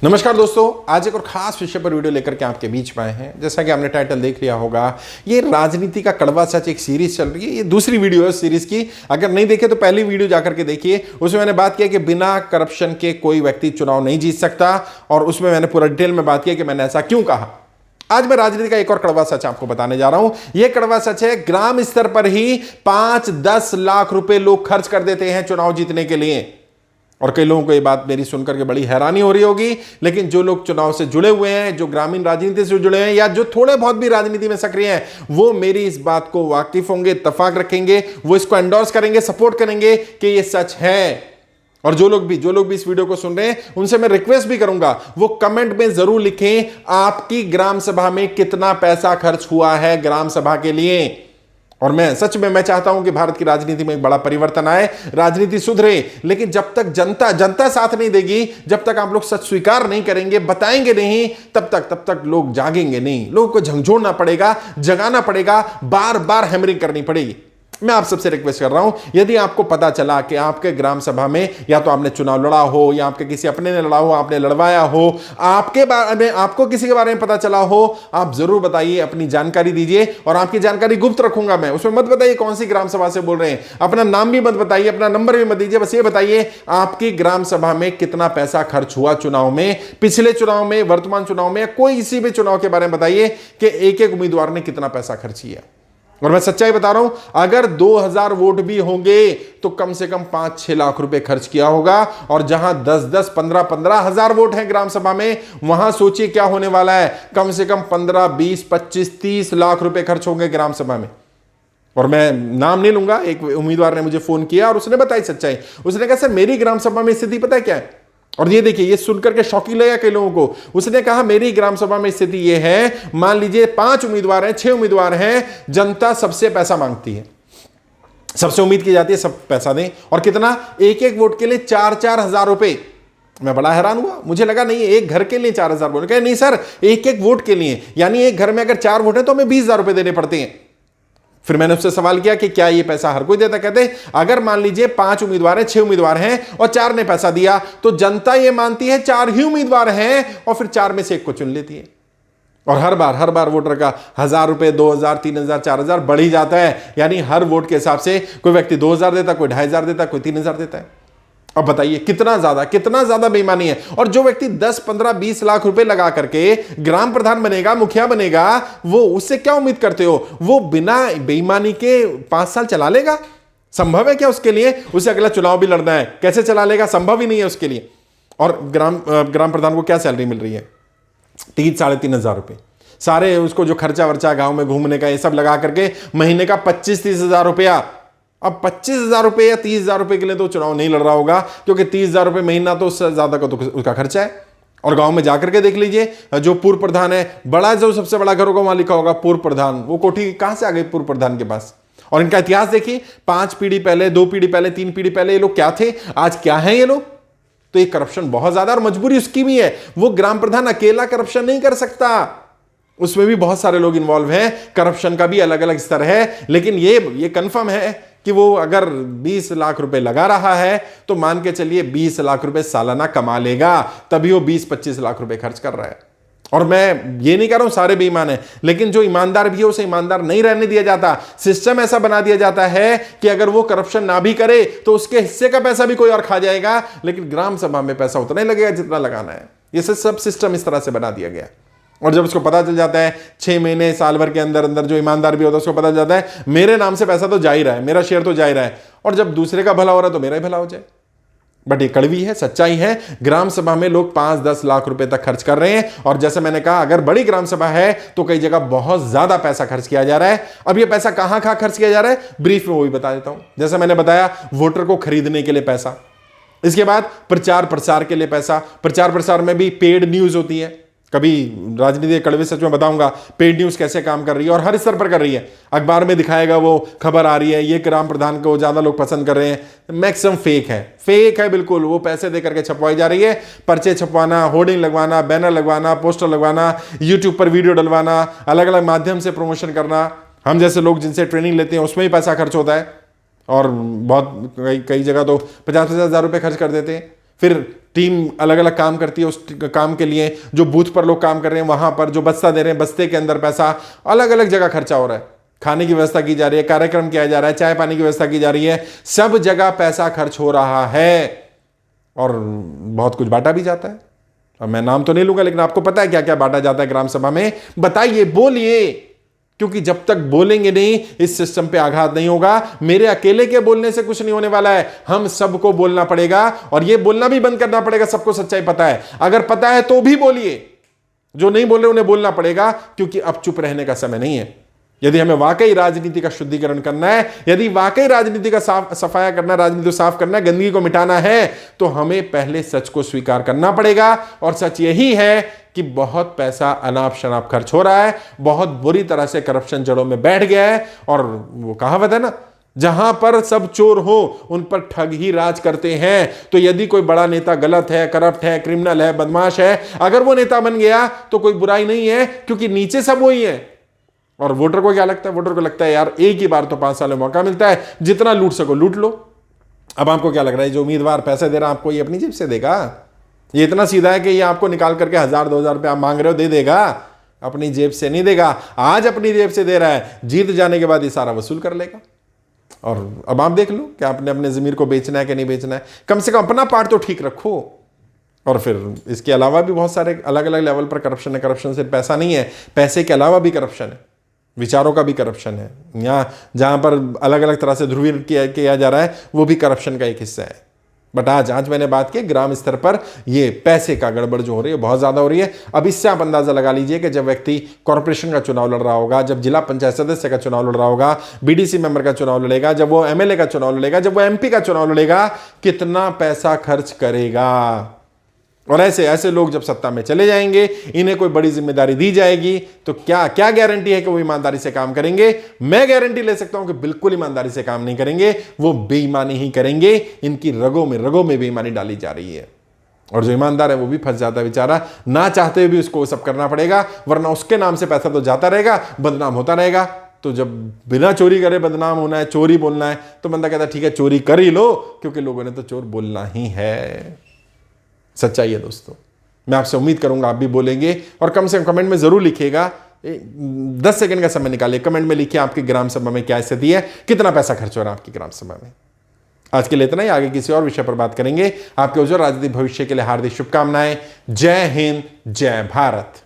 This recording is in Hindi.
नमस्कार दोस्तों, आज एक और खास विषय पर वीडियो लेकर के आपके बीच में आए हैं। जैसा कि आपने टाइटल देख लिया होगा, ये राजनीति का कड़वा सच एक सीरीज चल रही है। ये दूसरी वीडियो है सीरीज की। अगर नहीं देखे तो पहली वीडियो जाकर के देखिए। उसमें मैंने बात किया कि बिना करप्शन के कोई व्यक्ति चुनाव नहीं जीत सकता, और उसमें मैंने पूरा डिटेल में बात किया कि मैंने ऐसा क्यों कहा। आज मैं राजनीति का एक और कड़वा सच आपको बताने जा रहा हूं। यह कड़वा सच है, ग्राम स्तर पर ही 5-10 लाख रुपए लोग खर्च कर देते हैं चुनाव जीतने के लिए। और कई लोगों को ये बात मेरी सुनकर के बड़ी हैरानी हो रही होगी, लेकिन जो लोग चुनाव से जुड़े हुए हैं, जो ग्रामीण राजनीति से जुड़े हैं, या जो थोड़े बहुत भी राजनीति में सक्रिय हैं, वो मेरी इस बात को वाकिफ होंगे, इत्तेफाक रखेंगे, वो इसको एंडोर्स करेंगे, सपोर्ट करेंगे कि ये सच है। और जो लोग भी इस वीडियो को सुन रहे हैं, उनसे मैं रिक्वेस्ट भी करूंगा, वो कमेंट में जरूर लिखें आपकी ग्राम सभा में कितना पैसा खर्च हुआ है ग्राम सभा के लिए। और मैं सच में मैं चाहता हूं कि भारत की राजनीति में एक बड़ा परिवर्तन आए, राजनीति सुधरे। लेकिन जब तक जनता साथ नहीं देगी, जब तक आप लोग सच स्वीकार नहीं करेंगे, बताएंगे नहीं, तब तक लोग जागेंगे नहीं। लोगों को झंझोड़ना पड़ेगा, जगाना पड़ेगा, बार बार हैमरिंग करनी पड़ेगी। मैं आप सबसे रिक्वेस्ट कर रहा हूं, यदि आपको पता चला कि आपके ग्राम सभा में या तो आपने चुनाव लड़ा हो, या आपके किसी अपने ने लड़ा हो, आपने लड़वाया हो, आपके बारे में आपको किसी के बारे में पता चला हो, आप जरूर बताइए, अपनी जानकारी दीजिए। और आपकी जानकारी गुप्त रखूंगा मैं, उसमें मत बताइए कौन सी ग्राम सभा से बोल रहे हैं, अपना नाम भी मत बताइए, अपना नंबर भी मत दीजिए। बस ये बताइए आपकी ग्राम सभा में कितना पैसा खर्च हुआ चुनाव में, पिछले चुनाव में, वर्तमान चुनाव में, कोई किसी भी चुनाव के बारे में बताइए कि एक एक उम्मीदवार ने कितना पैसा खर्च किया। और मैं सच्चाई बता रहा हूं, अगर 2000 वोट भी होंगे तो कम से कम 5-6 लाख रुपए खर्च किया होगा। और जहां 10-10, 15-15 हजार वोट हैं ग्राम सभा में, वहां सोचिए क्या होने वाला है। कम से कम 15, 20, 25, 30 लाख रुपए खर्च होंगे ग्राम सभा में। और मैं नाम नहीं लूंगा, एक उम्मीदवार ने मुझे फोन किया और उसने बताई सच्चाई। उसने कहा सर, मेरी ग्राम सभा में स्थिति पता है क्या है। और ये देखिए, ये सुनकर के शौकी लगा कई लोगों को। उसने कहा मेरी ग्राम सभा में स्थिति ये है, मान लीजिए 5 उम्मीदवार हैं, 6 उम्मीदवार हैं, जनता सबसे पैसा मांगती है, सबसे उम्मीद की जाती है सब पैसा दें। और कितना? एक एक वोट के लिए 4-4 हजार रुपए। मैं बड़ा हैरान हुआ, मुझे लगा नहीं एक घर के लिए 4,000 वोट। कहे नहीं सर, एक एक वोट के लिए, यानी एक घर में अगर 4 वोट है तो हमें 20,000 रुपए देने पड़ते हैं। फिर मैंने उससे सवाल किया कि क्या ये पैसा हर कोई देता? कहते अगर मान लीजिए 5 उम्मीदवार हैं, 6 उम्मीदवार हैं और 4 ने पैसा दिया, तो जनता ये मानती है 4 ही उम्मीदवार हैं और फिर 4 में से एक को चुन लेती है। और हर बार वोटर का 1,000 रुपए, 2,000, 3,000, 4,000 बढ़ ही जाता है। यानी हर वोट के हिसाब से कोई व्यक्ति 2,000 देता, कोई 2,500 देता, कोई 3,000 देता है। अब बताइए कितना ज्यादा बेईमानी है। और जो व्यक्ति 10, 15, 20 लाख रुपए लगा करके ग्राम प्रधान बनेगा, मुखिया बनेगा, वो उससे क्या उम्मीद करते हो? वो बिना बेईमानी के 5 साल चला लेगा? संभव है क्या उसके लिए? उसे अगला चुनाव भी लड़ना है, कैसे चला लेगा? संभव ही नहीं है उसके लिए। और ग्राम प्रधान को क्या सैलरी मिल रही है? 3-3.5 हजार रुपए। सारे उसको जो खर्चा वर्चा गांव में घूमने का ये सब लगा करके महीने का 25-30 हजार रुपया। अब 25,000 रुपए या 30,000 रुपए के लिए तो चुनाव नहीं लड़ रहा होगा, क्योंकि 30,000 रुपए महीना तो उससे ज्यादा का तो उसका खर्चा है। और गांव में जाकर के देख लीजिए, जो पूर्व प्रधान है, बड़ा जो सबसे बड़ा घर होगा वहां लिखा होगा पूर्व प्रधान। वो कोठी कहां से आ गई पूर्व प्रधान के पास? और इनका इतिहास देखिए, 5 पीढ़ी पहले, 2 पीढ़ी पहले, 3 पीढ़ी पहले ये लोग क्या थे, आज क्या है ये लोग। तो ये करप्शन बहुत ज्यादा, और मजबूरी उसकी भी है। वो ग्राम प्रधान अकेला करप्शन नहीं कर सकता, उसमें भी बहुत सारे लोग इन्वॉल्व हैं। करप्शन का भी अलग अलग स्तर है। लेकिन ये कंफर्म है कि वो अगर 20 लाख रुपए लगा रहा है तो मान के चलिए 20 लाख रुपए सालाना कमा लेगा, तभी वो 20-25 लाख रुपए खर्च कर रहा है। और मैं ये नहीं कह रहा हूं सारे बेईमान है, लेकिन जो ईमानदार भी है उसे ईमानदार नहीं रहने दिया जाता। सिस्टम ऐसा बना दिया जाता है कि अगर वो करप्शन ना भी करे तो उसके हिस्से का पैसा भी कोई और खा जाएगा, लेकिन ग्राम सभा में पैसा उतना ही लगेगा जितना लगाना है। ये सब सिस्टम इस तरह से बना दिया गया। और जब उसको पता चल जाता है 6 महीने, साल भर के अंदर अंदर, जो ईमानदार भी होता है उसको पता चल जाता है मेरे नाम से पैसा तो जा ही रहा है, मेरा शेयर तो जा ही रहा है, और जब दूसरे का भला हो रहा है तो मेरा ही भला हो जाए। बट ये कड़वी है, सच्चाई है। ग्राम सभा में लोग 5-10 लाख रुपए तक खर्च कर रहे हैं। और जैसे मैंने कहा, अगर बड़ी ग्राम सभा है तो कई जगह बहुत ज्यादा पैसा खर्च किया जा रहा है। अब ये पैसा कहां खर्च किया जा रहा है, ब्रीफ में वो भी बता देता हूं। जैसे मैंने बताया, वोटर को खरीदने के लिए पैसा, इसके बाद प्रचार प्रसार के लिए पैसा। प्रचार प्रसार में भी पेड न्यूज होती है। कभी राजनीति कड़वे सच में बताऊंगा पेड न्यूज कैसे काम कर रही है, और हर स्तर पर कर रही है। अखबार में दिखाएगा, वो खबर आ रही है, ये ग्राम प्रधान को ज्यादा लोग पसंद कर रहे हैं। मैक्सिमम फेक है बिल्कुल। वो पैसे देकर के छपवाई जा रही है। पर्चे छपवाना, होर्डिंग लगवाना, बैनर लगवाना, पोस्टर लगवाना, यूट्यूब पर वीडियो डलवाना, अलग अलग माध्यम से प्रमोशन करना। हम जैसे लोग जिनसे ट्रेनिंग लेते हैं उसमें ही पैसा खर्च होता है। और बहुत कई जगह तो 50-50 हजार रुपए खर्च कर देते हैं। फिर टीम अलग अलग काम करती है उस काम के लिए, जो बूथ पर लोग काम कर रहे हैं वहां पर, जो बस्ता दे रहे हैं बस्ते के अंदर पैसा, अलग अलग जगह खर्चा हो रहा है, खाने की व्यवस्था की जा रही है, कार्यक्रम किया जा रहा है, चाय पानी की व्यवस्था की जा रही है, सब जगह पैसा खर्च हो रहा है और बहुत कुछ बांटा भी जाता है। अब मैं नाम तो नहीं लूंगा, लेकिन आपको पता है क्या क्या बांटा जाता है ग्राम सभा में, बताइए, बोलिए, क्योंकि जब तक बोलेंगे नहीं इस सिस्टम पे आघात नहीं होगा। मेरे अकेले के बोलने से कुछ नहीं होने वाला है, हम सबको बोलना पड़ेगा और यह बोलना भी बंद करना पड़ेगा। सबको सच्चाई पता है, अगर पता है तो भी बोलिए, जो नहीं बोल रहे उन्हें बोलना पड़ेगा, क्योंकि अब चुप रहने का समय नहीं है। यदि हमें वाकई राजनीति का शुद्धिकरण करना है, यदि वाकई राजनीति का सफाया करना, राजनीति को साफ करना, गंदगी को मिटाना है, तो हमें पहले सच को स्वीकार करना पड़ेगा। और सच यही है कि बहुत पैसा अनाप शनाप खर्च हो रहा है, बहुत बुरी तरह से करप्शन जड़ों में बैठ गया है। और वो कहावत है ना, जहां पर सब चोर हो उन पर ठग ही राज करते हैं। तो यदि कोई बड़ा नेता गलत है, करप्ट है, क्रिमिनल है, बदमाश है, अगर वो नेता बन गया तो कोई बुराई नहीं है, क्योंकि नीचे सब वही है। और वोटर को क्या लगता है? वोटर को लगता है यार एक ही बार तो 5 साल में मौका मिलता है, जितना लूट सको लूट लो। अब आपको क्या लग रहा है, जो उम्मीदवार पैसे दे रहा है आपको, ये अपनी जेब से देगा? ये इतना सीधा है कि ये आपको निकाल करके 1000-2000 रुपये आप मांग रहे हो, दे देगा? अपनी जेब से नहीं देगा। आज अपनी जेब से दे रहा है, जीत जाने के बाद ये सारा वसूल कर लेगा। और अब आप देख लो कि आपने अपने जमीर को बेचना है कि नहीं बेचना है। कम से कम अपना पार्ट तो ठीक रखो। और फिर इसके अलावा भी बहुत सारे अलग अलग लेवल पर करप्शन है। करप्शन सिर्फ पैसा नहीं है, पैसे के अलावा भी करप्शन है, विचारों का भी करप्शन है। यहाँ जहाँ पर अलग अलग तरह से ध्रुवीकरण किया जा रहा है, वो भी करप्शन का एक हिस्सा है। बट आज मैंने बात की ग्राम स्तर पर ये पैसे का गड़बड़ जो हो रही है बहुत ज़्यादा हो रही है। अब इससे आप अंदाज़ा लगा लीजिए कि जब व्यक्ति कॉर्पोरेशन का चुनाव लड़ रहा होगा, जब जिला पंचायत सदस्य का चुनाव लड़ रहा होगा, बीडीसी मेंबर का चुनाव लड़ेगा, जब वो एमएलए का चुनाव लड़ेगा, जब वो एमपी का चुनाव लड़ेगा, कितना पैसा खर्च करेगा। और ऐसे लोग जब सत्ता में चले जाएंगे, इन्हें कोई बड़ी जिम्मेदारी दी जाएगी, तो क्या क्या गारंटी है कि वो ईमानदारी से काम करेंगे? मैं गारंटी ले सकता हूं कि बिल्कुल ईमानदारी से काम नहीं करेंगे, वो बेईमानी ही करेंगे। इनकी रगों में बेईमानी डाली जा रही है। और जो ईमानदार है वो भी फंस जाता है बेचारा, ना चाहते हुए भी उसको सब करना पड़ेगा, वरना उसके नाम से पैसा तो जाता रहेगा, बदनाम होता रहेगा। तो जब बिना चोरी करे बदनाम होना है, चोरी बोलना है, तो बंदा कहता है ठीक है चोरी कर ही लो, क्योंकि लोगों ने तो चोर बोलना ही है। सच्चाई है दोस्तों। मैं आपसे उम्मीद करूंगा आप भी बोलेंगे, और कम से कम कमेंट में जरूर लिखिएगा। 10 सेकंड का समय निकालिए, कमेंट में लिखिए आपकी ग्राम सभा में क्या स्थिति है, कितना पैसा खर्च हो रहा है आपकी ग्राम सभा में। आज के लिए इतना ही, आगे किसी और विषय पर बात करेंगे। आपके उज्जवल राजनीतिक भविष्य के लिए हार्दिक शुभकामनाएं। जय हिंद, जय भारत।